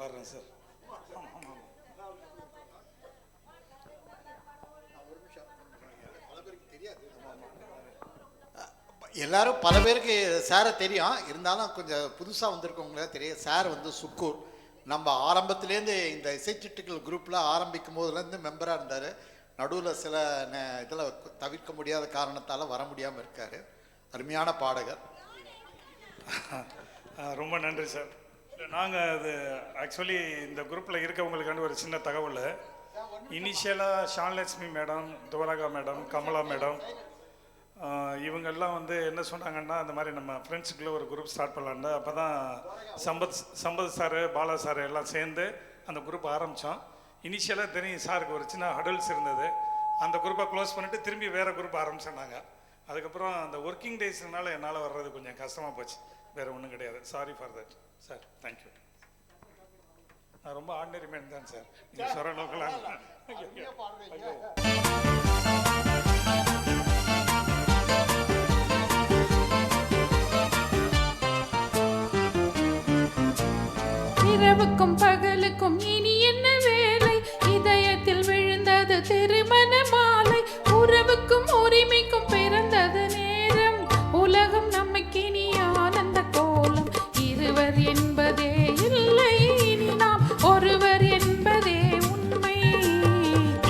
பாடுறேன் சார். எல்லாரும் பல பேருக்கு சாரை தெரியும், இருந்தாலும் கொஞ்சம் புதுசாக வந்திருக்கவங்களே தெரியும். சார் வந்து சுக்கூர் நம்ம ஆரம்பத்துலேருந்து இந்த இசைச்சிட்டுக்கள் குரூப்பில் ஆரம்பிக்கும் போதுலேருந்து மெம்பராக இருந்தார். நடுவில் சில இதில் தவிர்க்க முடியாத காரணத்தால் வர முடியாமல் இருக்கார். அருமையான பாடகர். ரொம்ப நன்றி சார். நாங்கள் அது ஆக்சுவலி இந்த குரூப்பில் இருக்கவங்களுக்கான ஒரு சின்ன தகவல். இனிஷியலாக Shanlakshmi madam, Dwaraka madam, Kamala madam இவங்கெல்லாம் வந்து என்ன சொன்னாங்கன்னா, அந்த மாதிரி நம்ம ஃப்ரெண்ட்ஸுக்குள்ளே ஒரு குரூப் ஸ்டார்ட் பண்ணலான்னு. அப்போ தான் சம்பத் சார், பாலா சார் எல்லாம் சேர்ந்து அந்த குரூப் ஆரம்பித்தோம். இனிஷியலாக தெரியும் சாருக்கு ஒரு சின்ன ஹடல்ஸ் இருந்தது. அந்த குரூப்பை க்ளோஸ் பண்ணிவிட்டு திரும்பி வேறு குரூப் ஆரம்பிச்சோன்னாங்க. அதுக்கப்புறம் அந்த ஒர்க்கிங் டேஸ்னால என்னால் வர்றது கொஞ்சம் கஷ்டமாக போச்சு. வேறு ஒன்றும் கிடையாது. Sorry for that sir. Thank you. நான் ரொம்ப ஆர்டினரி மேன் தான் சார். நீங்கள் சொல்கிற அளவுக்குலாம் இரவுக்கும் பகலுக்கும் இனி என்ன வேலை? இதயத்தில் விழுந்தது திருமண மாலை. உறவுக்கும் உரிமைக்கும் பிறந்தது நேரம். உலகம் நமக்கினி ஆனந்த கோலம். இருவர் என்பதே இல்லை, இனி நாம் ஒருவர் என்பதே உண்மை.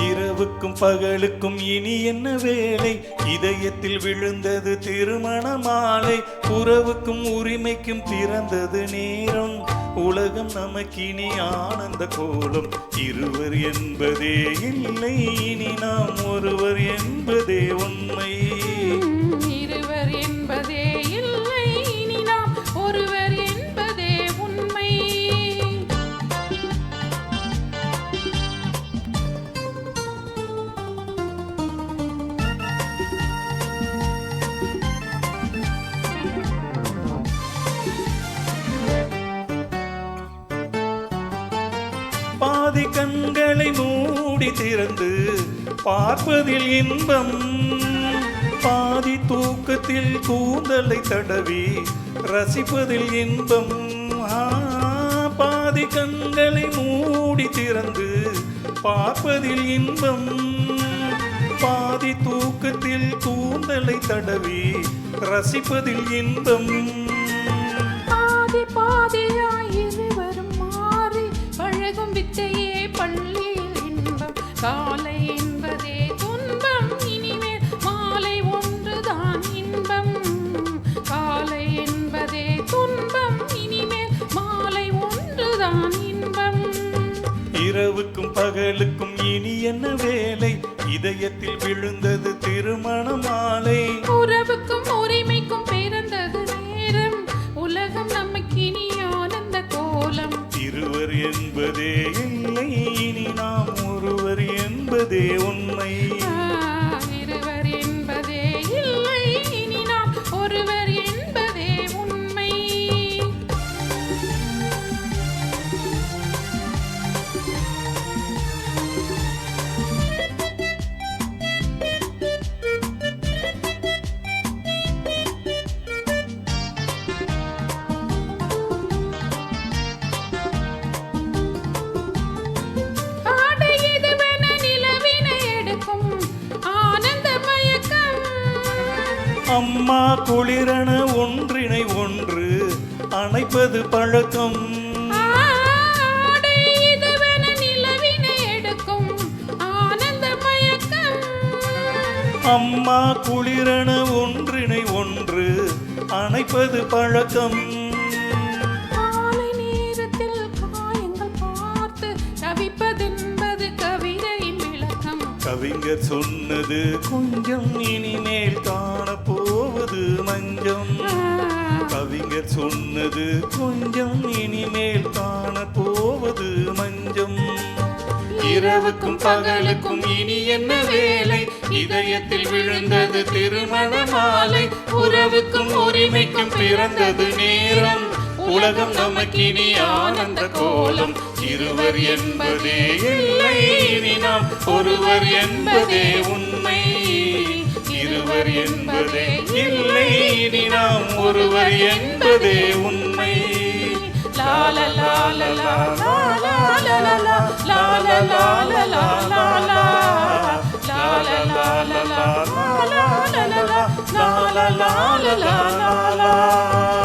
இரவுக்கும் பகலுக்கும் இனி என்ன வேலை? இதயத்தில் விழுந்தது திருமண மாலை. உறவுக்கும் உரிமைக்கும் பிறந்தது நேரம். உலகம் நமக்கினி ஆனந்த கோலம். இருவர் என்பதே இல்லை, இனி நாம் ஒருவர் என்பதே உண்மை. இருவர் என்பதே இல்லை, இனி நாம் ஒருவர் என்பதே உண்மை. பாதி கண்களை மூடி திறந்து பார்ப்பதில் இன்பம். பாதி தூக்கத்தில் கூந்தலை தடவி ரசிப்பதில் இன்பம். பாதி கண்களை மூடி திறந்து பார்ப்பதில் இன்பம். பாதி தூக்கத்தில் கூந்தலை தடவி ரசிப்பதில் இன்பம். பாதி பாதியாய் இருவரும் மாறி பழகும் வித்தையே பள்ளியில் இன்பம். காலை என்பதே துன்பம், இனிமேல் மாலை ஒன்றுதான் இன்பம். காலை என்பதே துன்பம், இனிமேல் மாலை ஒன்றுதான் இன்பம். இரவுக்கும் பகலுக்கும் இனி என்ன வேலை? இதயத்தில் விழுந்தது திருமண மாலை. உறவுக்கும் உரிமைக்கும் பிறந்தது நேரம். உலகம் நமக்கினி ஆனந்த கோலம். இருவர் என்பதே இல்லை, இனி நாம் ஒருவர் என்பதே உண்மை. இருவர் என்பதே இல்லை, இனி நாம் ஒருவர் என்பதே உண்மை. அம்மா குளிரன ஒன்றினை ஒன்று அணைப்பது பழக்கம். அம்மா குளிரன ஒன்றினை ஒன்று அணைப்பது பழக்கம். காலை நேரத்தில் காயங்கள் பார்த்து தவிப்பதென்பது கவிதையின் விளக்கம். கவிஞர் சொன்னது கொஞ்சம், இனிமேல் காணப்போவது மஞ்சம். கவிஞர் சொன்னது கொஞ்சம், இனிமேல் காணப்போவது மஞ்சம். இரவுக்கும் பகலுக்கும் இனி என்ன வேலை? இதயத்தில் விழுந்தது திருமண மாலை. உறவுக்கும் உரிமைக்கும் பிறந்தது நேரம். உலகம் நமக்கினி ஆனந்த கோலம். இருவர் என்பதே இல்லை, இனி நாம் ஒருவர் என்பதே உண்மை. இருவர் என்பதே இல்லை, இனி நாம் ஒருவர் என்பதே உண்மை. லா லா லா லா லா. la la la la